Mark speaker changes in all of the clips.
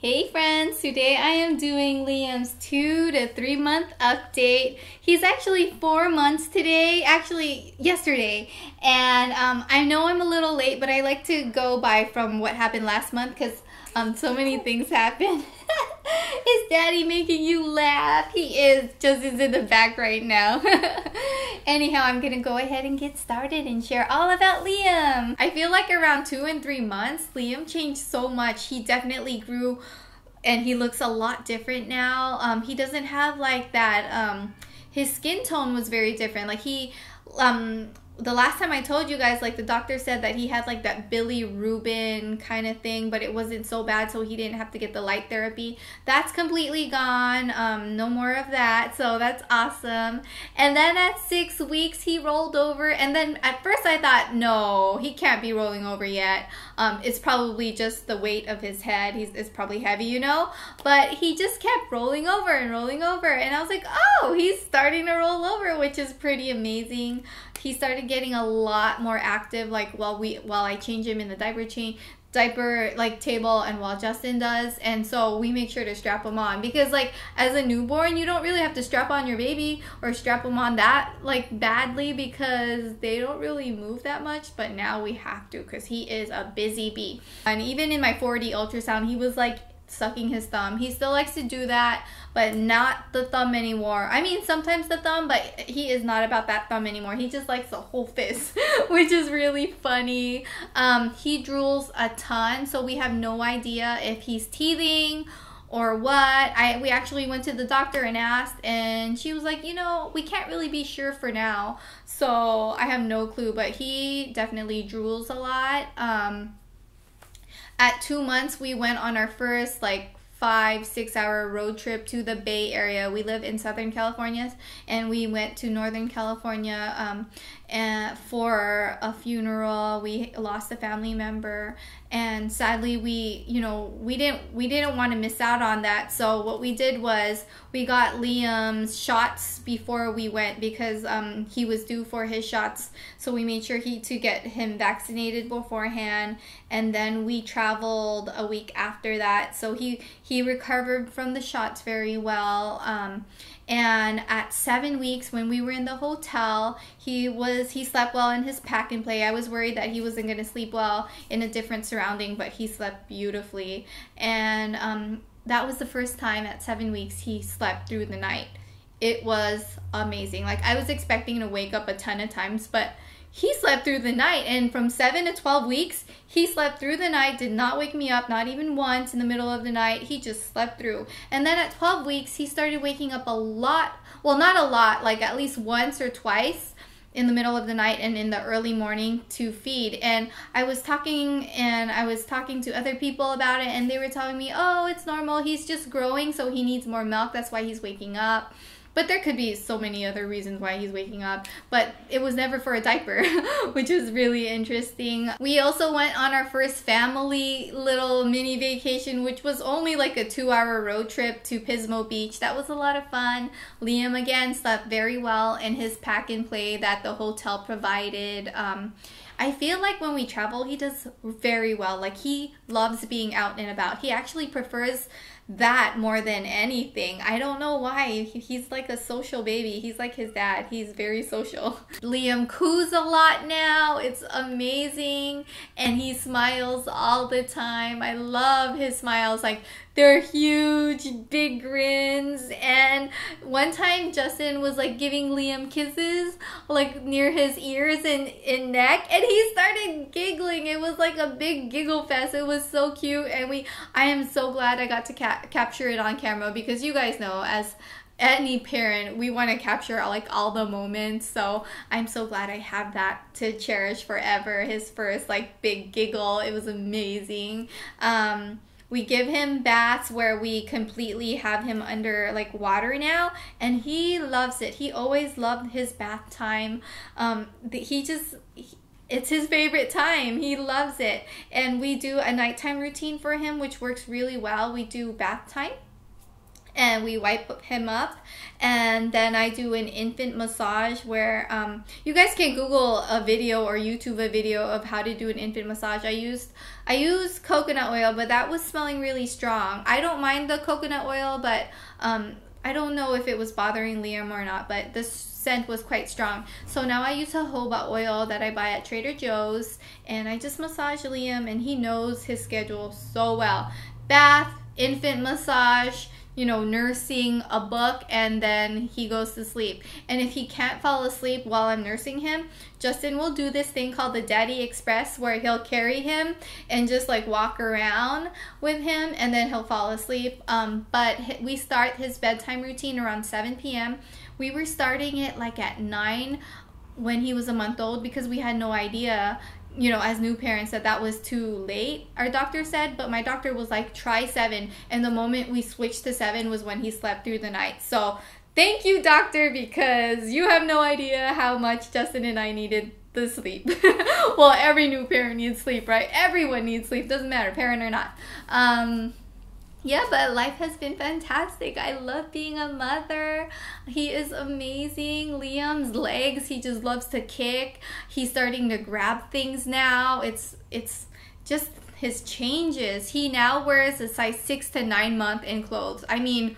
Speaker 1: Hey friends, today I am doing Liam's 2 to 3 month update. He's actually 4 months today, actually yesterday, and I know I'm a little late, but I like to go by from what happened last month because so many things happened. Is Daddy making you laugh? He is. Justin's in the back right now. Anyhow, I'm gonna go ahead and get started and share all about Liam. I feel like around 2 and 3 months, Liam changed so much. He definitely grew and he looks a lot different now. He doesn't have like that, his skin tone was very different. Like the last time I told you guys, like the doctor said that he had like that bilirubin kind of thing, but it wasn't so bad, so he didn't have to get the light therapy. That's completely gone. No more of that, so that's awesome. And then at 6 weeks, he rolled over, and then at first I thought, no, he can't be rolling over yet. It's probably just the weight of his head. It's probably heavy, you know? But he just kept rolling over, and I was like, oh, he's starting to roll over, which is pretty amazing. He started getting a lot more active, like while I change him in the diaper like table, and while Justin does, and so we make sure to strap him on, because like as a newborn you don't really have to strap on your baby or strap him on that like badly because they don't really move that much, but now we have to because he is a busy bee. And even in my 4D ultrasound, he was like sucking his thumb. He still likes to do that, but not the thumb anymore. I mean, sometimes the thumb, but he is not about that thumb anymore. He just likes the whole fist, which is really funny. He drools a ton, so we have no idea if he's teething or what. We actually went to the doctor and asked, and she was like, you know, we can't really be sure for now, so I have no clue, but he definitely drools a lot. At 2 months, we went on our first like 5-6 hour road trip to the Bay Area. We live in Southern California, and we went to Northern California and for a funeral. We lost a family member, and sadly we didn't want to miss out on that. So what we did was we got Liam's shots before we went, because he was due for his shots, so we made sure to get him vaccinated beforehand, and then we traveled a week after that. So he recovered from the shots very well. And at 7 weeks, when we were in the hotel, he slept well in his pack and play. I was worried that he wasn't going to sleep well in a different surrounding, but he slept beautifully. And that was the first time at 7 weeks he slept through the night. It was amazing. Like, I was expecting to wake up a ton of times, but he slept through the night. And from 7 to 12 weeks, he slept through the night, did not wake me up, not even once in the middle of the night. He just slept through. And then at 12 weeks, he started waking up a lot. Well, not a lot, like at least once or twice in the middle of the night and in the early morning to feed. And I was talking to other people about it, and they were telling me, oh, it's normal. He's just growing, so he needs more milk. That's why he's waking up. But there could be so many other reasons why he's waking up. But it was never for a diaper, which was really interesting. We also went on our first family little mini vacation, which was only like a 2-hour road trip to Pismo Beach. That was a lot of fun. Liam again slept very well in his pack and play that the hotel provided. I feel like when we travel, he does very well. Like, he loves being out and about. He actually prefers that more than anything. I don't know why. He's like a social baby. He's like his dad. He's very social. Liam coos a lot now. It's amazing. And he smiles all the time. I love his smiles. Like, they're huge, big grins. And one time Justin was like giving Liam kisses like near his ears and neck, and he started giggling. It was like a big giggle fest. It was so cute, and I am so glad I got to capture it on camera, because you guys know, as any parent, we want to capture like all the moments. So I'm so glad I have that to cherish forever. His first like big giggle, it was amazing. We give him baths where we completely have him under like water now, and he loves it. He always loved his bath time. It's his favorite time. He loves it. And we do a nighttime routine for him, which works really well. We do bath time, and we wipe him up, and then I do an infant massage where you guys can Google a video or YouTube a video of how to do an infant massage. I used coconut oil, but that was smelling really strong. I don't mind the coconut oil, but I don't know if it was bothering Liam or not, but the scent was quite strong. So now I use a jojoba oil that I buy at Trader Joe's, and I just massage Liam, and he knows his schedule so well. Bath, infant massage, you know, nursing, a book, and then he goes to sleep. And if he can't fall asleep while I'm nursing him, Justin will do this thing called the Daddy Express, where he'll carry him and just like walk around with him, and then he'll fall asleep. But we start his bedtime routine around 7 p.m. We were starting it like at 9 when he was a month old, because we had no idea, you know, as new parents, that was too late, our doctor said. But my doctor was like, try 7, and the moment we switched to 7 was when he slept through the night. So thank you, doctor, because you have no idea how much Justin and I needed the sleep. Well, every new parent needs sleep, right? Everyone needs sleep, doesn't matter, parent or not. Yeah, but life has been fantastic. I love being a mother. He is amazing. Liam's legs, he just loves to kick. He's starting to grab things now. It's just his changes. He now wears a size 6 to 9 month in clothes. I mean,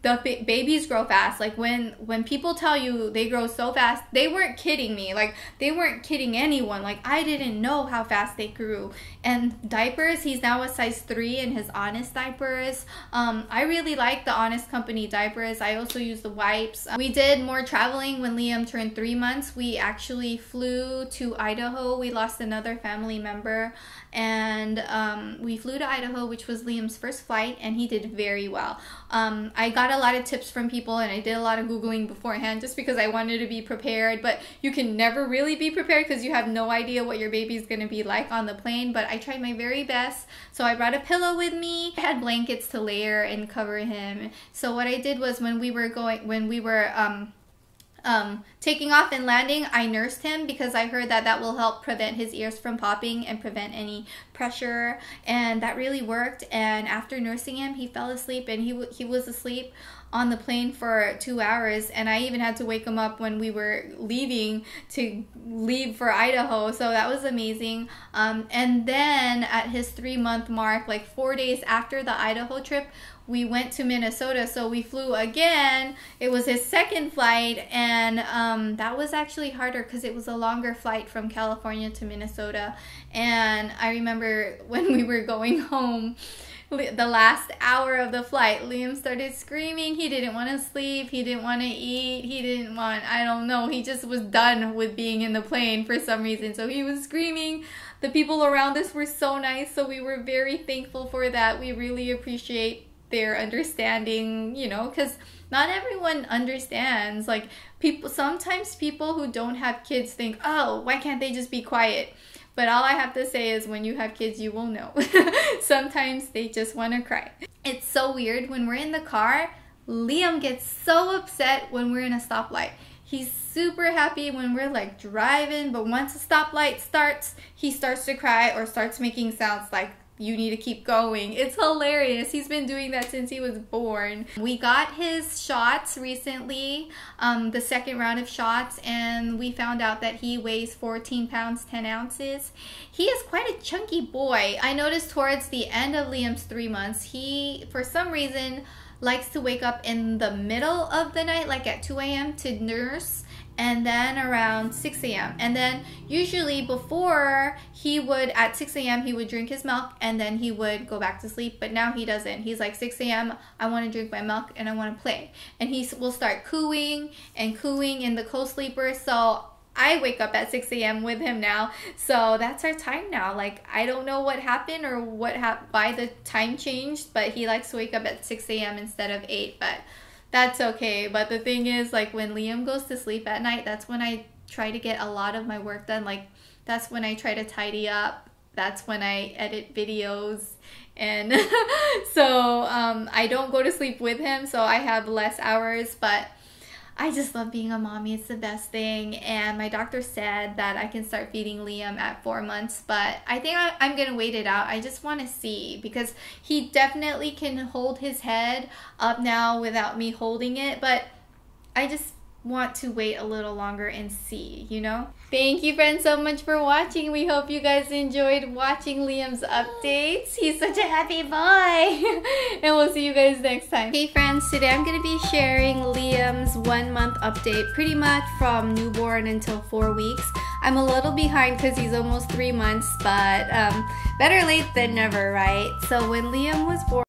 Speaker 1: the babies grow fast. Like when people tell you they grow so fast, they weren't kidding me. Like they weren't kidding anyone. Like I didn't know how fast they grew. And diapers, he's now a size 3 in his Honest diapers. I really like the Honest Company diapers. I also use the wipes. We did more traveling when Liam turned 3 months. We actually flew to Idaho. We lost another family member, and we flew to Idaho, which was Liam's first flight, and he did very well. I got a lot of tips from people, and I did a lot of Googling beforehand just because I wanted to be prepared, but you can never really be prepared because you have no idea what your baby's going to be like on the plane. But I tried my very best. So I brought a pillow with me. I had blankets to layer and cover him. So what I did was when we were taking off and landing, I nursed him because I heard that will help prevent his ears from popping and prevent any pressure, and that really worked. And after nursing him, he fell asleep, and he was asleep on the plane for 2 hours, and I even had to wake him up when we were leaving for Idaho. So that was amazing. And then at his 3-month mark, like 4 days after the Idaho trip, we went to Minnesota. So we flew again. It was his second flight, and that was actually harder because it was a longer flight from California to Minnesota. And I remember when we were going home, the last hour of the flight, Liam started screaming. He didn't want to sleep. He didn't want to eat. He didn't want, I don't know, he just was done with being in the plane for some reason. So he was screaming. The people around us were so nice, so we were very thankful for that. We really appreciate their understanding, you know, because not everyone understands. Like sometimes people who don't have kids think, oh, why can't they just be quiet? But all I have to say is when you have kids, you will know. Sometimes they just want to cry. It's so weird. When we're in the car, Liam gets so upset when we're in a stoplight. He's super happy when we're like driving, but once a stoplight starts, he starts to cry or starts making sounds like you need to keep going. It's hilarious. He's been doing that since he was born. We got his shots recently, the second round of shots, and we found out that he weighs 14 pounds 10 ounces. He is quite a chunky boy. I noticed towards the end of Liam's 3 months, he, for some reason, likes to wake up in the middle of the night, like at 2 a.m. to nurse, and then around 6 a.m. And then usually before, he would, at 6 a.m. he would drink his milk and then he would go back to sleep. But now he doesn't. He's like, 6 a.m. I want to drink my milk and I want to play. And he will start cooing and cooing in the co-sleeper. So I wake up at 6 a.m. with him now. So that's our time now. Like, I don't know what happened or why the time changed, but he likes to wake up at 6 a.m. instead of 8. But that's okay. But the thing is, like, when Liam goes to sleep at night, that's when I try to get a lot of my work done. Like, that's when I try to tidy up. That's when I edit videos. And so I don't go to sleep with him, so I have less hours. But I just love being a mommy. It's the best thing. And my doctor said that I can start feeding Liam at 4 months, but I think I'm going to wait it out. I just want to see, because he definitely can hold his head up now without me holding it, but I just want to wait a little longer and see, you know? Thank you, friends, so much for watching. We hope you guys enjoyed watching Liam's updates. He's such a happy boy. And we'll see you guys next time. Hey friends, today I'm going to be sharing Liam's 1 month update, pretty much from newborn until 4 weeks. I'm a little behind because he's almost 3 months, but better late than never, right? So when Liam was born,